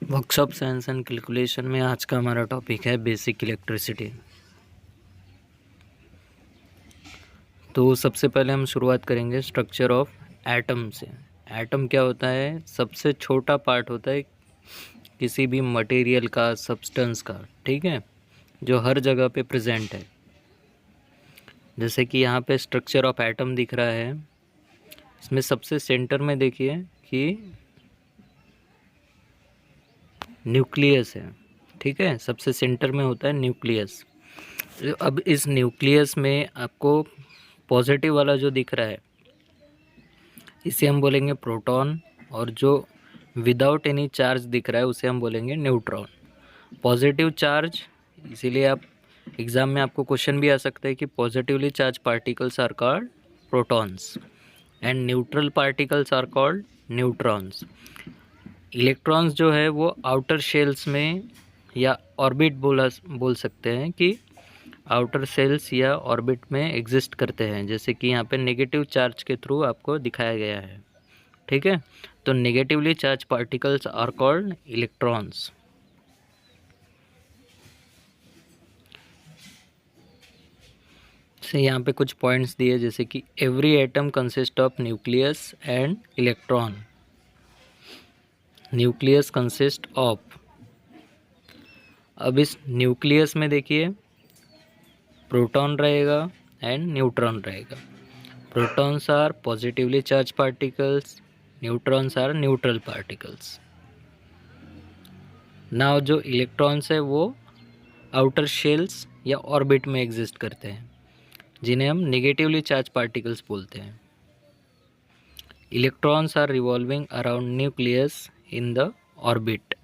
Workshop science and calculation में आज का हमारा टॉपिक है बेसिक इलेक्ट्रिसिटी। तो सबसे पहले हम शुरुआत करेंगे स्ट्रक्चर ऑफ एटम से। एटम क्या होता है? सबसे छोटा पार्ट होता है किसी भी मटेरियल का, सब्सटेंस का, ठीक है, जो हर जगह पे प्रेजेंट है। जैसे कि यहाँ पे स्ट्रक्चर ऑफ एटम दिख रहा है, इसमें सबसे सेंटर में देखिए कि न्यूक्लियस है, ठीक है, सबसे सेंटर में होता है न्यूक्लियस। अब इस न्यूक्लियस में आपको पॉजिटिव वाला जो दिख रहा है इसे हम बोलेंगे प्रोटॉन, और जो विदाउट एनी चार्ज दिख रहा है उसे हम बोलेंगे न्यूट्रॉन। पॉजिटिव चार्ज, इसीलिए आप एग्ज़ाम में आपको क्वेश्चन भी आ सकता है कि positively charge particles are called protons and neutral particles are called neutrons. Electrons जो है वो आउटर शेल्स में या ऑर्बिट बोल सकते हैं कि आउटर सेल्स या ऑर्बिट में एग्जिस्ट करते हैं, जैसे कि यहाँ पे नेगेटिव चार्ज के थ्रू आपको दिखाया गया है, ठीक है। तो negatively charge particles are called electrons. से यहाँ पे कुछ पॉइंट्स दिए, जैसे कि every atom consist of nucleus and electron. Nucleus consist of, अब इस न्यूक्लियस में देखिए प्रोटॉन रहेगा एंड न्यूट्रॉन रहेगा। Protons are positively charge particles, neutrons are neutral particles. Now जो इलेक्ट्रॉन्स है वो आउटर शेल्स या ऑर्बिट में एग्जिस्ट करते हैं, जिन्हें हम नेगेटिवली चार्ज पार्टिकल्स बोलते हैं। Electrons are revolving around nucleus in the orbit,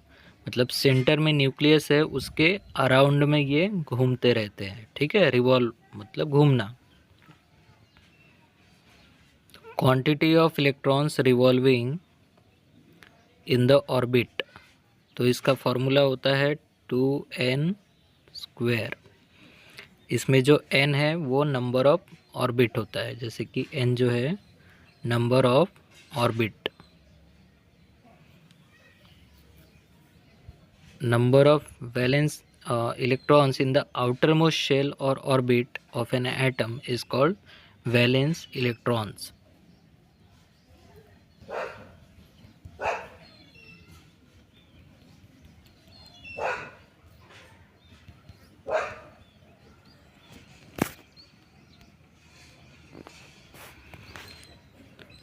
मतलब सेंटर में न्यूक्लियस है, उसके अराउंड में ये घूमते रहते हैं, ठीक है। रिवॉल्व मतलब घूमना। Quantity of electrons revolving in the orbit, तो इसका फॉर्मूला होता है 2n²। इसमें जो n है वो नंबर ऑफ ऑर्बिट होता है, जैसे कि n जो है number of orbit. Number of valence electrons in the outer most shell और orbit of an atom is called valence electrons.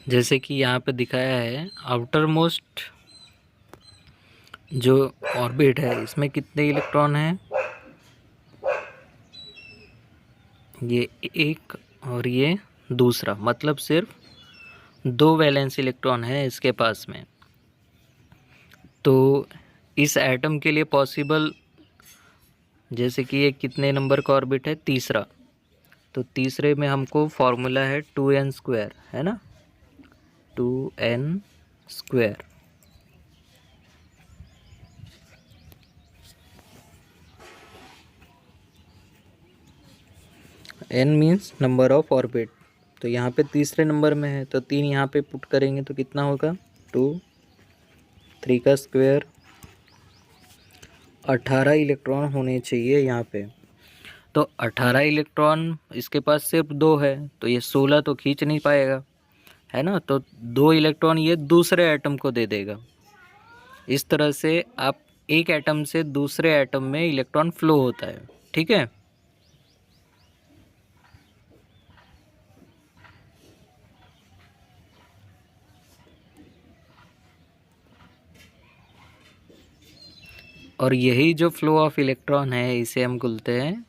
जैसे कि यहाँ पे दिखाया है आउटर मोस्ट जो ऑर्बिट है इसमें कितने इलेक्ट्रॉन हैं? ये एक और ये दूसरा, मतलब सिर्फ 2 वैलेंस इलेक्ट्रॉन है इसके पास में। तो इस एटम के लिए पॉसिबल, जैसे कि ये कितने नंबर का ऑर्बिट है? तीसरा, तो तीसरे में हमको फॉर्मूला है 2n², है ना, 2n²। n means number of orbit, तो यहाँ पे तीसरे नंबर में है, तो 3 यहाँ पे पुट करेंगे तो कितना होगा? 2, 3 का स्क्वायर, 18 इलेक्ट्रॉन होने चाहिए यहाँ पे। तो 18 इलेक्ट्रॉन इसके पास सिर्फ 2 है, तो ये 16 तो खींच नहीं पाएगा, है ना। तो 2 इलेक्ट्रॉन ये दूसरे एटम को दे देगा। इस तरह से आप एक एटम से दूसरे एटम में इलेक्ट्रॉन फ्लो होता है, ठीक है। और यही जो फ्लो ऑफ इलेक्ट्रॉन है इसे हम बोलते हैं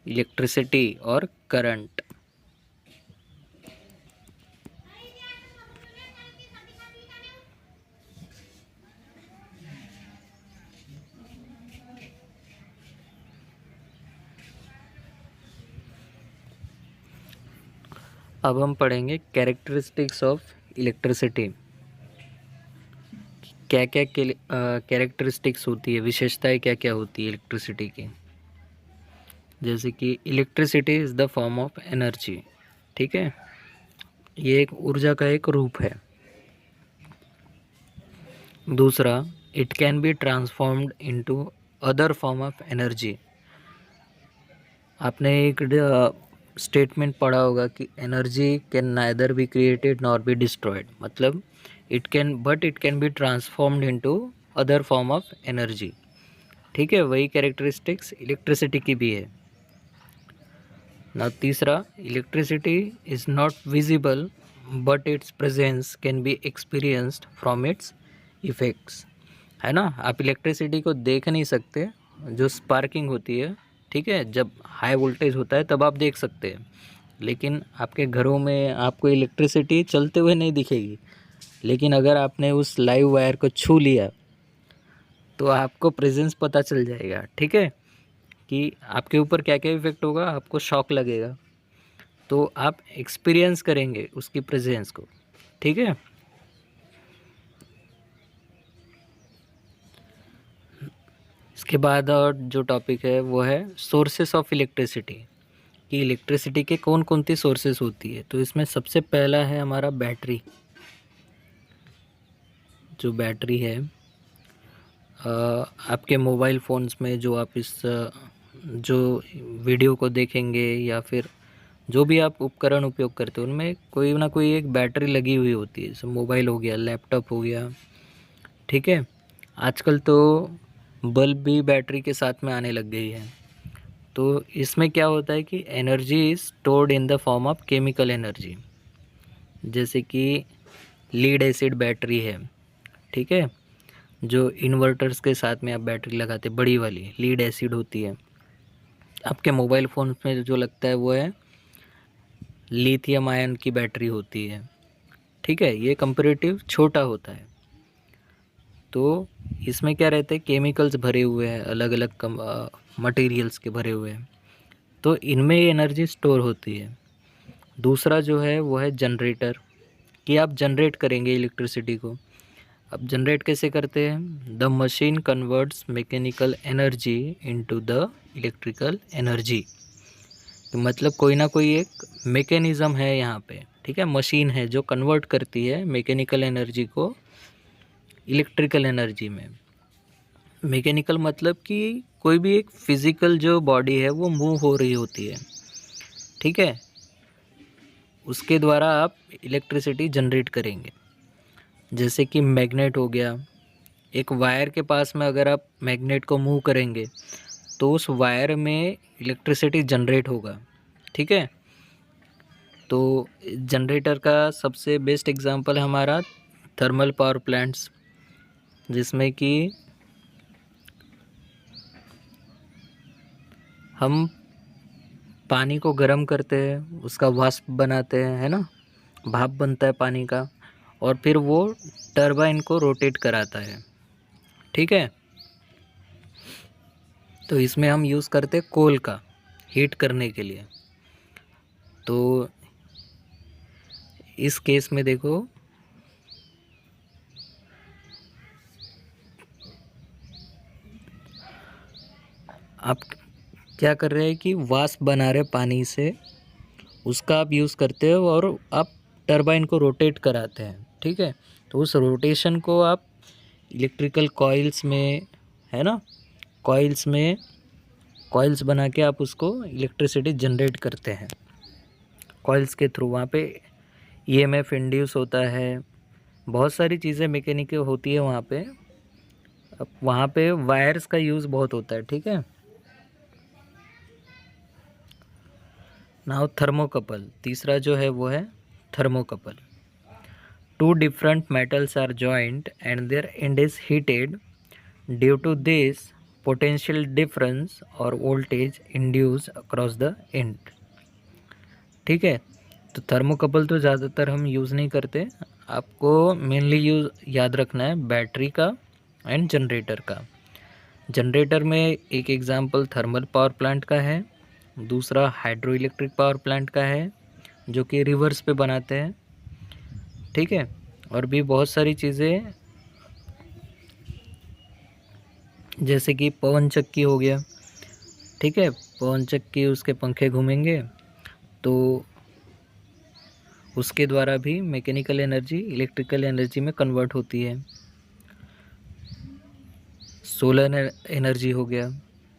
इलेक्ट्रिसिटी और करंट। अब हम पढ़ेंगे कैरेक्टरिस्टिक्स ऑफ इलेक्ट्रिसिटी। क्या क्या कैरेक्टरिस्टिक्स होती है, विशेषताएं क्या क्या होती है इलेक्ट्रिसिटी की। जैसे कि electricity is the form of energy, ठीक है, ये एक ऊर्जा का एक रूप है। दूसरा, it can be transformed into other form of energy. आपने एक स्टेटमेंट पढ़ा होगा कि energy can neither be created nor be destroyed, मतलब it can be transformed into other form of energy. ठीक है, वही कैरेक्टरिस्टिक्स इलेक्ट्रिसिटी की भी है। ना तीसरा, electricity is not visible but it's presence can be experienced from its effects. है ना, आप इलेक्ट्रिसिटी को देख नहीं सकते, जो स्पार्किंग होती है, ठीक है, जब हाई वोल्टेज होता है तब आप देख सकते हैं, लेकिन आपके घरों में आपको इलेक्ट्रिसिटी चलते हुए नहीं दिखेगी। लेकिन अगर आपने उस लाइव वायर को छू लिया तो आपको प्रेजेंस पता चल जाएगा। ठीक है, कि आपके ऊपर क्या क्या इफेक्ट होगा, आपको शॉक लगेगा, तो आप एक्सपीरियंस करेंगे उसकी प्रेजेंस को। ठीक है, इसके बाद और जो टॉपिक है वो है सोर्सेस ऑफ इलेक्ट्रिसिटी, कि इलेक्ट्रिसिटी के कौन कौन सी सोर्सेस होती है। तो इसमें सबसे पहला है हमारा बैटरी। जो बैटरी है, आपके मोबाइल फ़ोन्स में जो आप जो वीडियो को देखेंगे या फिर जो भी आप उपकरण उपयोग करते हो, उनमें कोई ना कोई एक बैटरी लगी हुई होती है। जैसे मोबाइल हो गया, लैपटॉप हो गया, ठीक है। आजकल तो बल्ब भी बैटरी के साथ में आने लग गई है। तो इसमें क्या होता है कि energy is stored in the form of chemical energy, जैसे कि लीड एसिड बैटरी है, ठीक है, जो इन्वर्टर्स के साथ में आप बैटरी लगाते, बड़ी वाली लीड एसिड होती है। आपके मोबाइल फ़ोन में जो लगता है वो है लिथियम आयन की बैटरी होती है। ठीक है, ये कंपैरेटिव छोटा होता है। तो इसमें क्या रहता है, केमिकल्स भरे हुए हैं, अलग अलग मटेरियल्स के भरे हुए हैं, तो इनमें एनर्जी स्टोर होती है। दूसरा जो है वो है जनरेटर, कि आप जनरेट करेंगे इलेक्ट्रिसिटी को। अब जनरेट कैसे करते हैं, the machine converts mechanical energy into the electrical energy. तो मतलब कोई ना कोई एक मैकेनिज़्म है यहाँ पे, ठीक है, मशीन है जो कन्वर्ट करती है मैकेनिकल एनर्जी को इलेक्ट्रिकल एनर्जी में। मैकेनिकल मतलब कि कोई भी एक फिज़िकल जो बॉडी है वो मूव हो रही होती है, ठीक है, उसके द्वारा आप इलेक्ट्रिसिटी जनरेट करेंगे। जैसे कि मैग्नेट हो गया, एक वायर के पास में अगर आप मैग्नेट को मूव करेंगे तो उस वायर में इलेक्ट्रिसिटी जनरेट होगा। ठीक है, तो जनरेटर का सबसे बेस्ट एग्जांपल है हमारा थर्मल पावर प्लांट्स, जिसमें कि हम पानी को गर्म करते हैं, उसका वाष्प बनाते हैं, है ना, भाप बनता है पानी का, और फिर वो टरबाइन को रोटेट कराता है। ठीक है, तो इसमें हम यूज़ करते हैं कोल का हीट करने के लिए। तो इस केस में देखो, आप क्या कर रहे हैं कि वाष्प बना रहे पानी से, उसका आप यूज़ करते हो और आप टरबाइन को रोटेट कराते हैं। ठीक है, तो उस रोटेशन को आप इलेक्ट्रिकल कॉइल्स में, है ना, कॉइल्स बना के आप उसको इलेक्ट्रिसिटी जनरेट करते हैं कॉइल्स के थ्रू। वहाँ पे ईएमएफ इंड्यूस होता है, बहुत सारी चीज़ें मैकेनिकल होती है वहाँ पे। अब वहाँ पे वायर्स का यूज़ बहुत होता है। ठीक है, नाउ थर्मोकपल, तीसरा जो है वो है thermocouple. Two different metals are joint and their end is heated, due to this potential difference और voltage induce across the end. ठीक है, तो थर्मोकपल तो ज़्यादातर हम यूज़ नहीं करते, आपको मेनली यूज़ याद रखना है बैटरी का एंड जनरेटर का। जनरेटर में एक एग्जांपल थर्मल पावर प्लांट का है, दूसरा हाइड्रो इलेक्ट्रिक पावर प्लांट का है जो कि रिवर्स पे बनाते हैं। ठीक है, और भी बहुत सारी चीज़ें, जैसे कि पवन चक्की हो गया। ठीक है, पवन चक्की, उसके पंखे घूमेंगे तो उसके द्वारा भी मैकेनिकल एनर्जी इलेक्ट्रिकल एनर्जी में कन्वर्ट होती है। सोलर एनर्जी हो गया,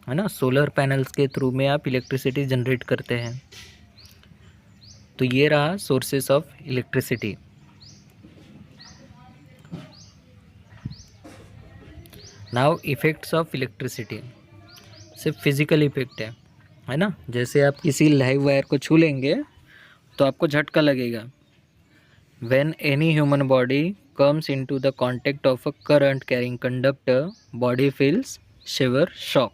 है ना, सोलर पैनल्स के थ्रू में आप इलेक्ट्रिसिटी जनरेट करते हैं। तो ये रहा sources of electricity. Now effects of electricity, सिर्फ फिजिकल इफेक्ट है ना। जैसे आप किसी लाइव वायर को छू लेंगे तो आपको झटका लगेगा। When any human body comes into the contact of a current carrying conductor, body feels shiver shock,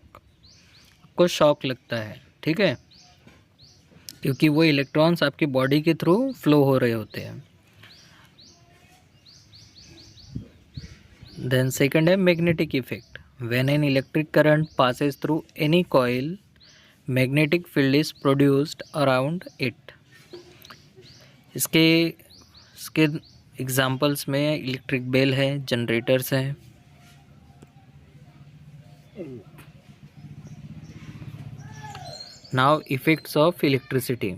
आपको शॉक लगता है, ठीक है, क्योंकि वो इलेक्ट्रॉन्स आपकी बॉडी के थ्रू फ्लो हो रहे होते हैं। देन सेकंड है magnetic effect. When an electric current passes through any coil, magnetic field is produced around it. इसके एग्जांपल्स में इलेक्ट्रिक बेल है, जनरेटर्स हैं। Now effects of electricity.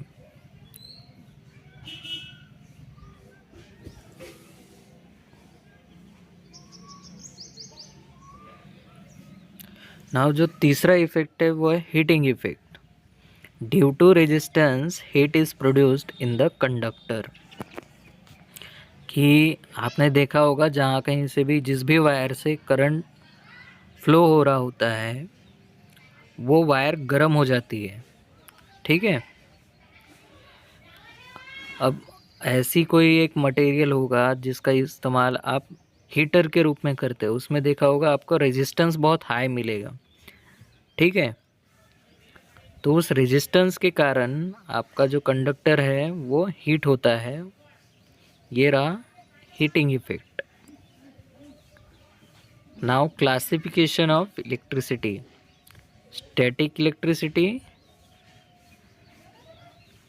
Now जो तीसरा इफेक्ट है वो है heating effect. Due to resistance heat is produced in the conductor. कि आपने देखा होगा जहाँ कहीं से भी जिस भी वायर से करंट फ्लो हो रहा होता है वो वायर गर्म हो जाती है, ठीक है। अब ऐसी कोई एक मटेरियल होगा जिसका इस्तेमाल आप हीटर के रूप में करते हो, उसमें देखा होगा आपको रेजिस्टेंस बहुत हाई मिलेगा, ठीक है। तो उस रेजिस्टेंस के कारण आपका जो कंडक्टर है वो हीट होता है। ये रहा heating effect. Now classification of electricity. Static electricity,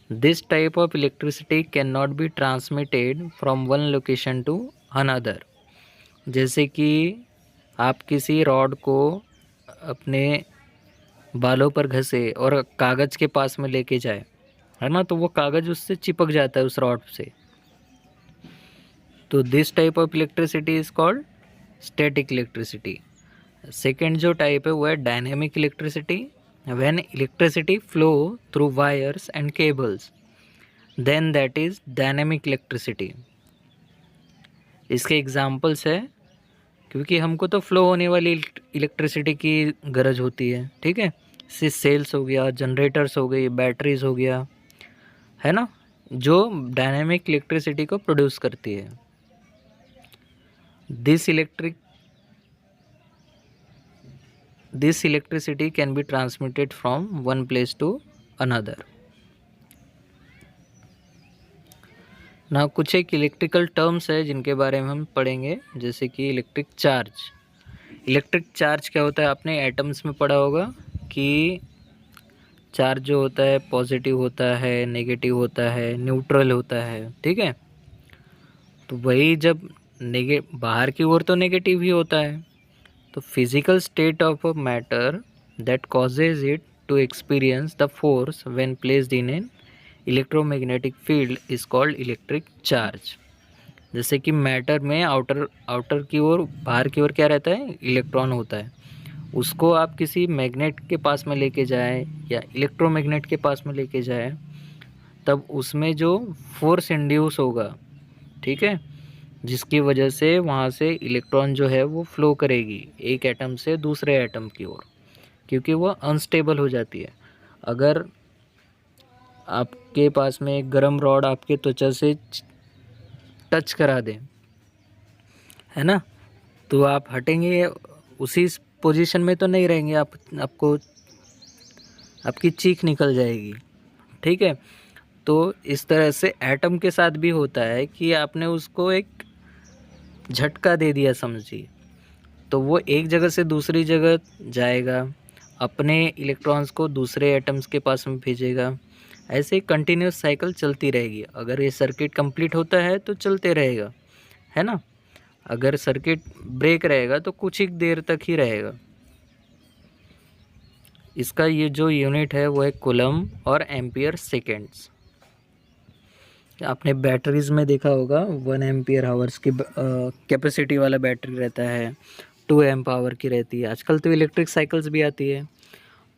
this type of electricity cannot be transmitted from one location to another। जैसे कि आप किसी रॉड को अपने बालों पर घसे और कागज़ के पास में लेके जाए, है ना, तो वो कागज़ उससे चिपक जाता है उस रॉड से। तो this type of electricity is called static electricity. Second जो टाइप है वो है dynamic electricity. When electricity flow through wires and cables, then that is dynamic electricity. इसके एग्जाम्पल्स है, क्योंकि हमको तो फ्लो होने वाली इलेक्ट्रिसिटी की गरज होती है, ठीक है। जैसे सेल्स हो गया, जनरेटर्स हो गई, बैटरीज हो गया, है ना, जो डायनेमिक इलेक्ट्रिसिटी को प्रोड्यूस करती है। This electricity can be transmitted from one place to another। ना कुछ एक इलेक्ट्रिकल टर्म्स है जिनके बारे में हम पढ़ेंगे, जैसे कि इलेक्ट्रिक चार्ज। इलेक्ट्रिक चार्ज क्या होता है, आपने एटम्स में पढ़ा होगा कि चार्ज जो होता है पॉजिटिव होता है, नेगेटिव होता है, न्यूट्रल होता है, ठीक है। तो वही जब बाहर की ओर तो नेगेटिव ही होता है। तो physical state of a matter that causes it to experience the force when placed in an electromagnetic field is called electric charge. जैसे कि मैटर में आउटर की ओर, बाहर की ओर क्या रहता है, इलेक्ट्रॉन होता है। उसको आप किसी मैग्नेट के पास में लेके जाएं या इलेक्ट्रोमैग्नेट के पास में लेके जाएं, तब उसमें जो फोर्स इंड्यूस होगा, ठीक है, जिसकी वजह से वहाँ से इलेक्ट्रॉन जो है वो फ्लो करेगी एक एटम से दूसरे एटम की ओर, क्योंकि वो अनस्टेबल हो जाती है। अगर आपके पास में एक गर्म रॉड आपके त्वचा से टच करा दें, है ना, तो आप हटेंगे, उसी पोजीशन में तो नहीं रहेंगे, आपको आपकी चीख निकल जाएगी, ठीक है। तो इस तरह से एटम के साथ भी होता है कि आपने उसको एक झटका दे दिया समझिए, तो वो एक जगह से दूसरी जगह जाएगा, अपने इलेक्ट्रॉन्स को दूसरे एटम्स के पास में भेजेगा। ऐसे कंटिन्यूस साइकिल चलती रहेगी। अगर ये सर्किट कंप्लीट होता है तो चलते रहेगा, है ना। अगर सर्किट ब्रेक रहेगा तो कुछ ही देर तक ही रहेगा। इसका ये जो यूनिट है वो है कूलम और एम्पियर सेकेंड्स। आपने बैटरीज में देखा होगा 1 एम्पियर हावर्स की कैपेसिटी वाला बैटरी रहता है, 2 एम्प आवर की रहती है। आजकल तो इलेक्ट्रिक साइकिल्स भी आती है,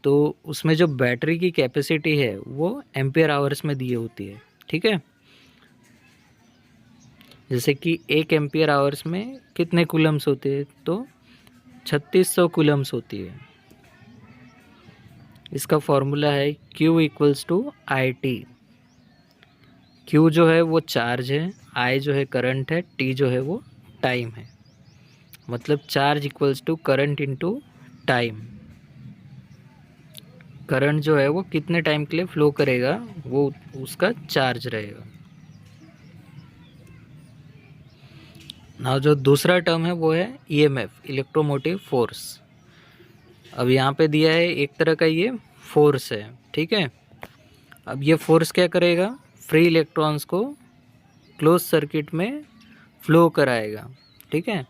तो उसमें जो बैटरी की कैपेसिटी है वो एम्पियर आवर्स में दी होती है, ठीक है। जैसे कि 1 एम्पियर आवर्स में कितने कूलम्स होते हैं, तो 3600 कूलम्स होती है। इसका फॉर्मूला है Q equals to I T. Q जो है वो चार्ज है, I जो है करंट है, T जो है वो टाइम है। मतलब charge equals to current into time. Current जो है वो कितने टाइम के लिए फ्लो करेगा वो उसका चार्ज रहेगा। ना जो दूसरा टर्म है वो है EMF, इलेक्ट्रोमोटिव फोर्स। अब यहाँ पे दिया है एक तरह का ये फोर्स है, ठीक है। अब ये फोर्स क्या करेगा, फ्री इलेक्ट्रॉन्स को क्लोज सर्किट में फ्लो कराएगा, ठीक है।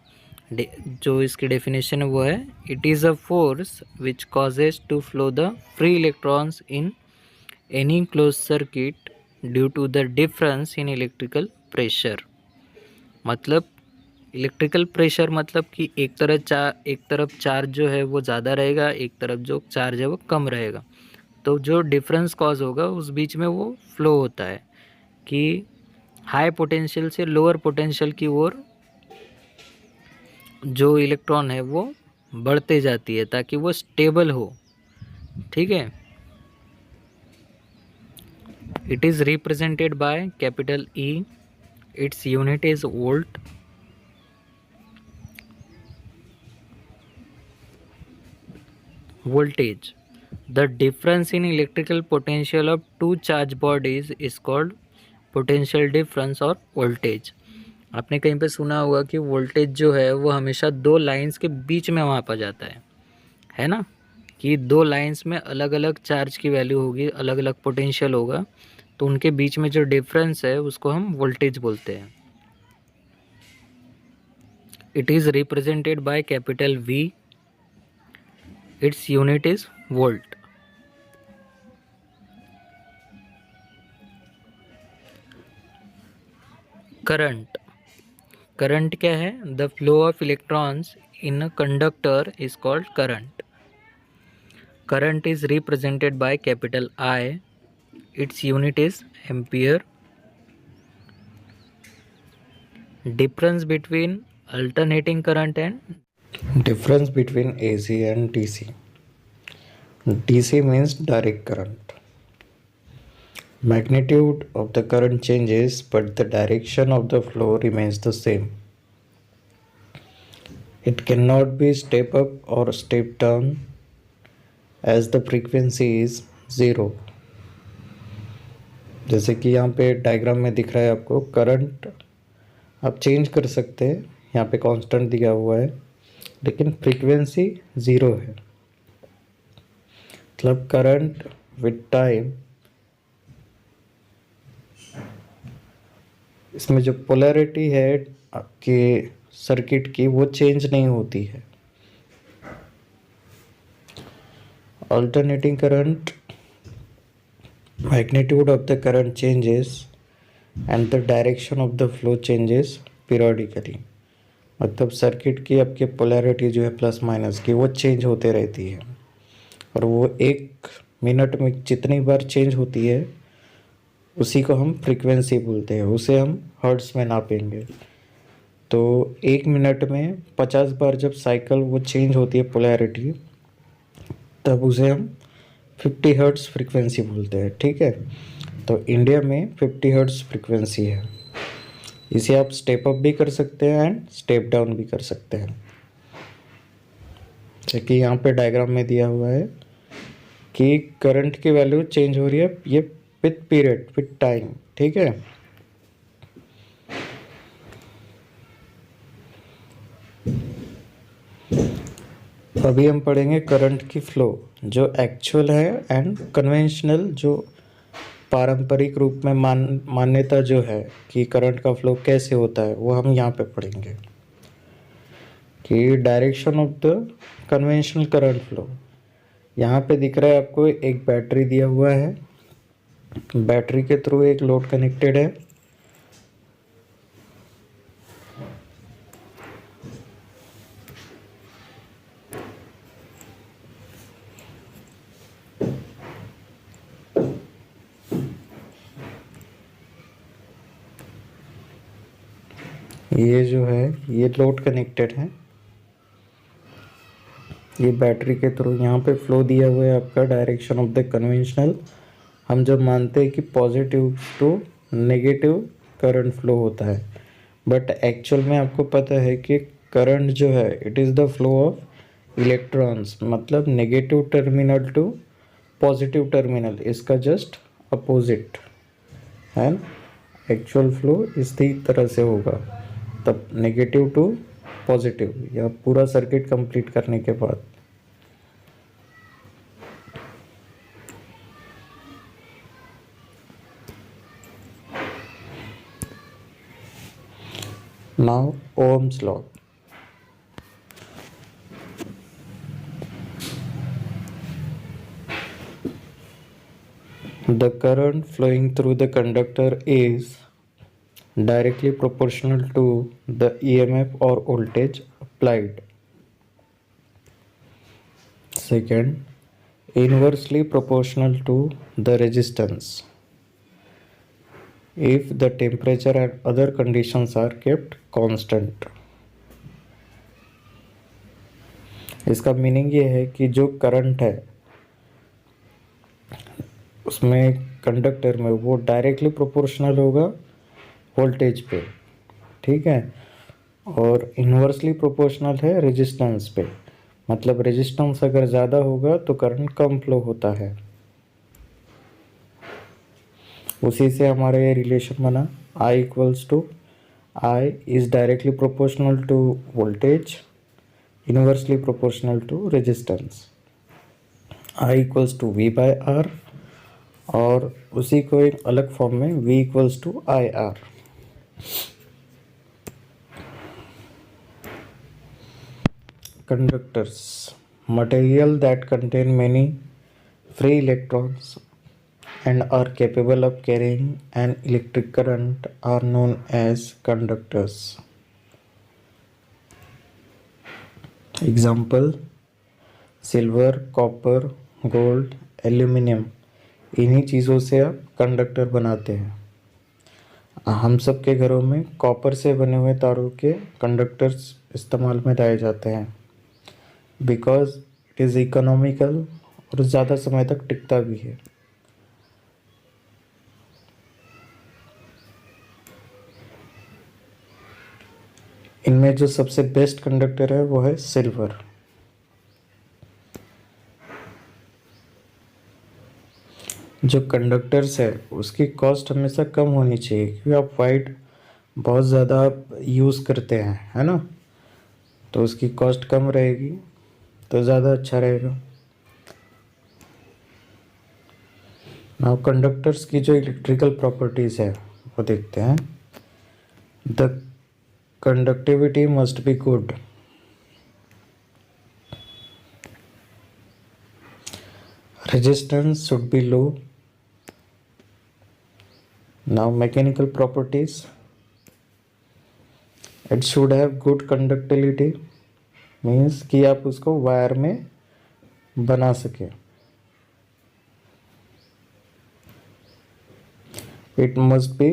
जो इसकी डेफिनेशन है वो है, it is a force which causes to flow the free electrons in any close circuit due to the difference in electrical pressure. मतलब इलेक्ट्रिकल प्रेशर मतलब कि एक तरफ चार्ज जो है वो ज़्यादा रहेगा, एक तरफ जो चार्ज है वो कम रहेगा। तो जो डिफरेंस कॉज होगा उस बीच में वो फ्लो होता है कि हाई पोटेंशियल से लोअर पोटेंशियल की ओर जो इलेक्ट्रॉन है वो बढ़ते जाती है ताकि वो स्टेबल हो, ठीक है। It is represented by capital E, its unit is volt. Voltage. The difference in electrical potential of two charge bodies is called potential difference और voltage। आपने कहीं पे सुना होगा कि वोल्टेज जो है वो हमेशा दो लाइंस के बीच में मापा जाता है ना, कि दो लाइंस में अलग अलग चार्ज की वैल्यू होगी, अलग अलग पोटेंशियल होगा, तो उनके बीच में जो डिफरेंस है उसको हम वोल्टेज बोलते हैं। It is represented by capital V, its unit is volt. Current. Current क्या है, the flow of electrons in a conductor is called current. Current is represented by capital I, its unit is ampere. Difference between alternating current and Difference between AC and DC. DC means direct current. Magnitude of the current changes, but the direction of the flow remains the same. It cannot be step up or step down as the frequency is zero. जैसे कि यहाँ पे diagram में दिख रहा है आपको, current आप चेंज कर सकते हैं, यहाँ पे कांस्टेंट दिया हुआ है, लेकिन फ्रीक्वेंसी ज़ीरो है। मतलब करंट विद टाइम इसमें जो पोलैरिटी है आपके सर्किट की वो चेंज नहीं होती है। Alternating current, magnitude of the current changes and the direction of the flow changes periodically. मतलब सर्किट की आपकी पोलैरिटी जो है प्लस माइनस की वो चेंज होते रहती है, और वो 1 मिनट में जितनी बार चेंज होती है उसी को हम फ्रीक्वेंसी बोलते हैं, उसे हम हर्ट्ज में नापेंगे। तो 1 मिनट में 50 बार जब साइकिल वो चेंज होती है पोलैरिटी, तब उसे हम 50 हर्ट्ज फ्रीक्वेंसी बोलते हैं, ठीक है। तो इंडिया में 50 हर्ट्ज फ्रीक्वेंसी है। इसे आप स्टेप अप भी कर सकते हैं एंड स्टेप डाउन भी कर सकते हैं। जैसे कि यहाँ पे डायग्राम में दिया हुआ है कि करंट की वैल्यू चेंज हो रही है ये विथ पीरियड, विथ टाइम, ठीक है। अभी हम पढ़ेंगे करंट की फ्लो, जो एक्चुअल है एंड कन्वेंशनल, जो पारंपरिक रूप में मान्यता जो है कि करंट का फ्लो कैसे होता है, वो हम यहाँ पे पढ़ेंगे। कि direction of the conventional current flow, यहाँ पे दिख रहा है आपको एक बैटरी दिया हुआ है, बैटरी के थ्रू एक लोड कनेक्टेड है। ये जो है ये लोड कनेक्टेड है, ये बैटरी के थ्रू यहाँ पे फ्लो दिया हुआ है आपका डायरेक्शन ऑफ द कन्वेंशनल। हम जब मानते हैं कि positive to negative current flow होता है, बट एक्चुअल में आपको पता है कि करंट जो है it is the flow of electrons, मतलब negative terminal to positive terminal, इसका जस्ट अपोजिट है। एक्चुअल फ्लो इसी तरह से होगा, तब नेगेटिव टू पॉजिटिव, या पूरा सर्किट कंप्लीट करने के बाद। Now Ohm's law. The current flowing through the conductor is directly proportional to the EMF or voltage applied. Second, inversely proportional to the resistance if the temperature and other conditions are kept constant. इसका meaning ये है कि जो current है उसमें conductor में वो directly proportional होगा वोल्टेज पे, ठीक है, और इन्वर्सली प्रोपोर्शनल है रेजिस्टेंस पे, मतलब रेजिस्टेंस अगर ज़्यादा होगा तो करंट कम फ्लो होता है। उसी से हमारा ये रिलेशन बना, I equals to I is directly proportional to voltage, inversely proportional to resistance. I equals to V by R, और उसी को एक अलग फॉर्म में V equals to I R. Conductors, material that contain many free electrons and are capable of carrying an electric current are known as conductors. Example: silver, copper, gold, aluminium, इन्हीं चीज़ों से आप कंडक्टर बनाते हैं। हम सब के घरों में कॉपर से बने हुए तारों के कंडक्टर्स इस्तेमाल में लाए जाते हैं, बिकॉज इट इज़ इकोनॉमिकल और ज़्यादा समय तक टिकता भी है। इनमें जो सबसे बेस्ट कंडक्टर है वो है सिल्वर। जो कंडक्टर्स है उसकी कॉस्ट हमेशा कम होनी चाहिए, क्योंकि आप वाइट बहुत ज़्यादा यूज़ करते हैं, है ना, तो उसकी कॉस्ट कम रहेगी तो ज़्यादा अच्छा रहेगा। नाउ कंडक्टर्स की जो इलेक्ट्रिकल प्रॉपर्टीज़ है वो देखते हैं। The conductivity must be good, resistance should be low. Now mechanical properties, it should have good conductivity, means कि आप उसको वायर में बना सके। It must be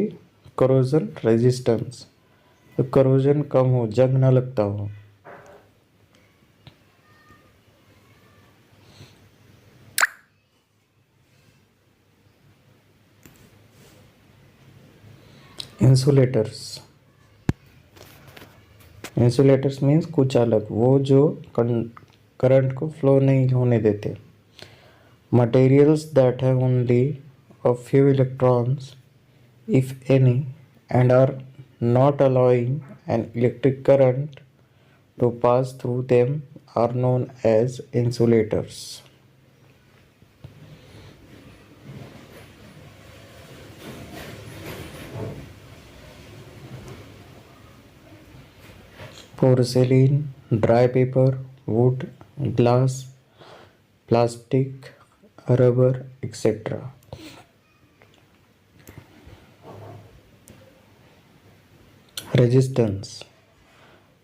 corrosion resistance, तो corrosion कम हो, जंग ना लगता हो। इंसुलेटर्स, इंसुलेटर्स मीन्स कुचालक, वो जो करंट को फ्लो नहीं होने देते। Materials that have only a few electrons if any and are not allowing an electric current to pass through them are known as insulators. Porcelain, dry paper, wood, glass, plastic, rubber, etc. Resistance,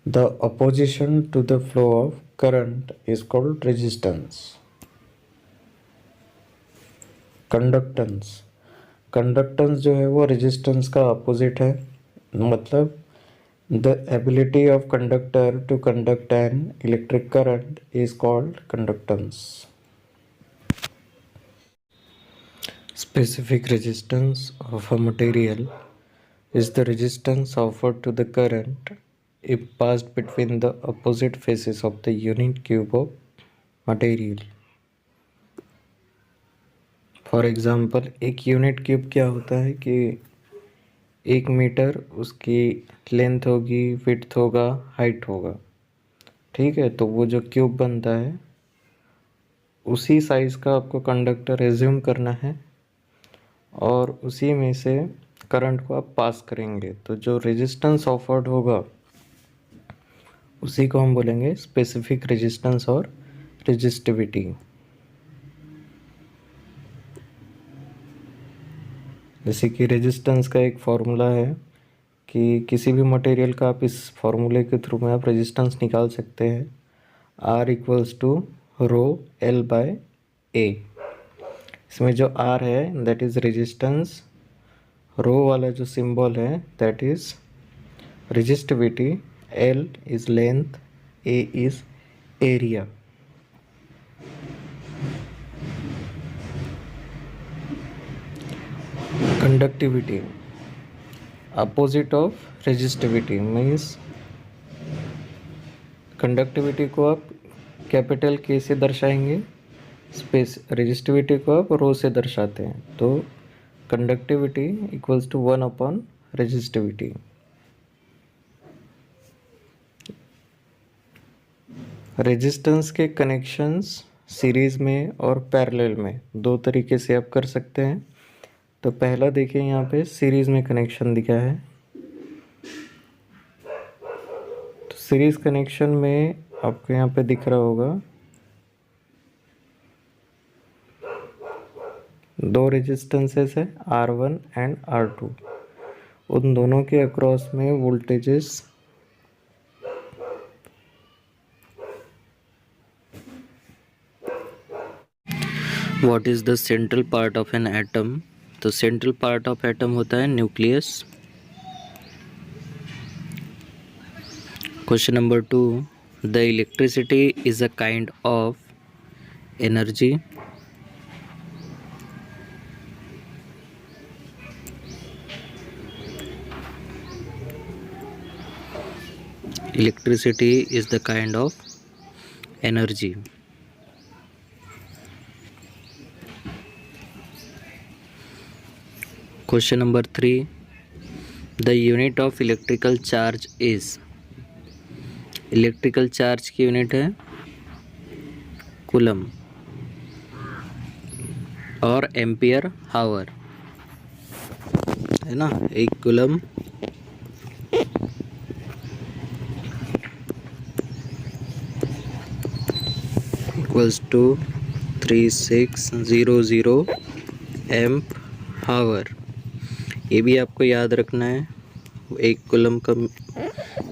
the opposition to the flow of current is called resistance. Conductance, conductance जो है वो resistance का opposite है, मतलब The ability of conductor to conduct an electric current is called conductance. Specific resistance of a material is the resistance offered to the current if passed between the opposite faces of the unit cube of material. For example एक unit cube क्या होता है कि 1 metre उसकी length होगी, width होगा, height होगा, ठीक है। तो वो जो क्यूब बनता है उसी साइज़ का आपको कंडक्टर एज्यूम करना है और उसी में से करंट को आप पास करेंगे। तो जो रेजिस्टेंस ऑफर्ड होगा उसी को हम बोलेंगे स्पेसिफिक रेजिस्टेंस और रेजिस्टिविटी। जैसे कि रेजिस्टेंस का एक फार्मूला है कि किसी भी मटेरियल का आप इस फार्मूले के थ्रू में आप रेजिस्टेंस निकाल सकते हैं, R equals to rho L by A। इसमें जो R है दैट इज़ रेजिस्टेंस, रो वाला जो सिंबल है that is resistivity, L is length, A is area. Conductivity opposite of resistivity means conductivity को आप कैपिटल के से दर्शाएंगे, स्पेस रेजिस्टिविटी को आप रो से दर्शाते हैं। तो conductivity equals to 1 upon resistivity. Resistance के कनेक्शंस सीरीज़ में और पैरेलल में दो तरीके से आप कर सकते हैं। तो पहला देखिए यहाँ पे सीरीज़ में कनेक्शन दिखा है। तो सीरीज़ कनेक्शन में आपको यहाँ पे दिख रहा होगा दो रेजिस्टेंसेस है R1 एंड R2। उन दोनों के अक्रॉस में voltages what is the central part of an atom? तो सेंट्रल पार्ट ऑफ एटम होता है nucleus. Question number 2, the electricity is a kind of energy. Electricity is the kind of energy. Question number 3, the unit of electrical charge is. Electrical charge की unit है coulomb और ampere हावर, है ना। एक coulomb equals to 3600 amp हावर। ये भी आपको याद रखना है। एक कूलम का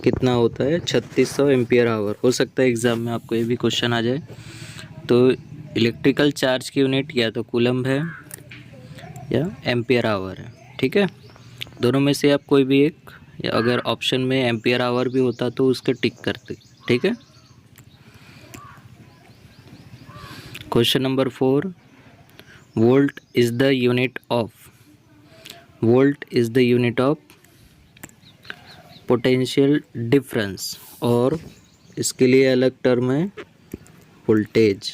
कितना होता है 3600 एम्पियर आवर। हो सकता है एग्ज़ाम में आपको ये भी क्वेश्चन आ जाए। तो इलेक्ट्रिकल चार्ज की यूनिट या तो कूलम है या एम्पियर आवर है, ठीक है। दोनों में से आप कोई भी एक, या अगर ऑप्शन में एम्पियर आवर भी होता तो उसके टिक करते, ठीक है। Question number 4, volt is the unit of. Volt is the unit of potential difference, और इसके लिए अलग टर्म है वोल्टेज,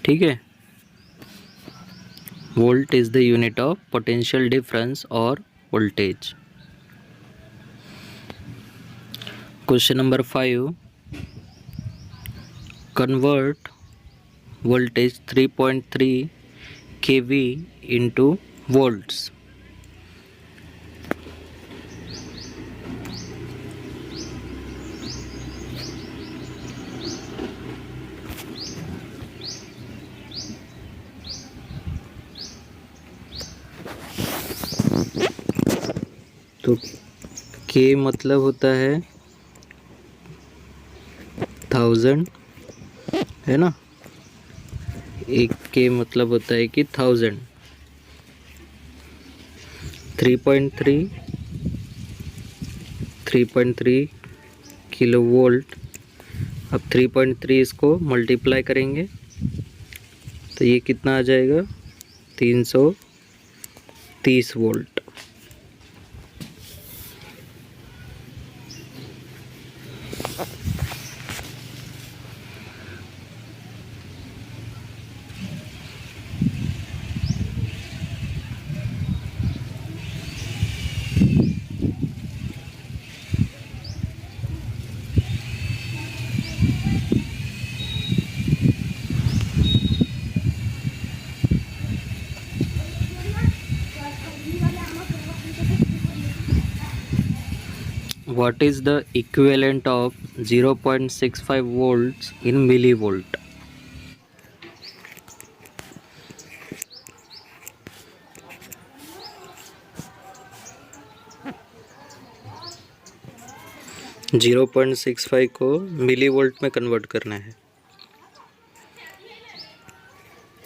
ठीक है। Volt is the unit of potential difference और voltage. Question number 5, convert voltage 3.3 kV into volts। तो K मतलब होता है 1000, है ना। एक K मतलब होता है कि 1000। 3.3 किलो वोल्ट। अब 3.3 इसको मल्टीप्लाई करेंगे तो ये कितना आ जाएगा, 330 volt. What is the equivalent of 0.65 volts in millivolt? Zero point six five को मिली वोल्ट में कन्वर्ट करना है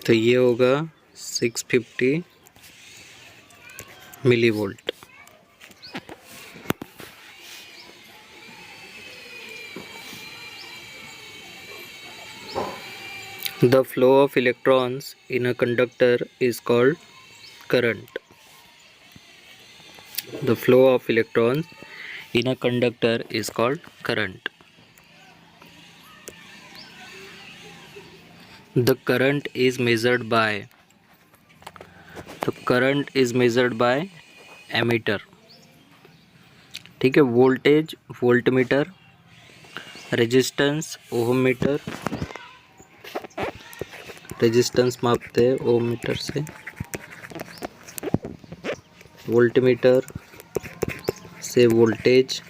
तो ये होगा 650 millivolt. The flow of electrons in a conductor is called current. The flow of electrons in a conductor is called current. The current is measured by ammeter. ठीक है, voltage voltmeter, resistance ohm meter, resistance मापते हैं ohm meter से, voltmeter से voltage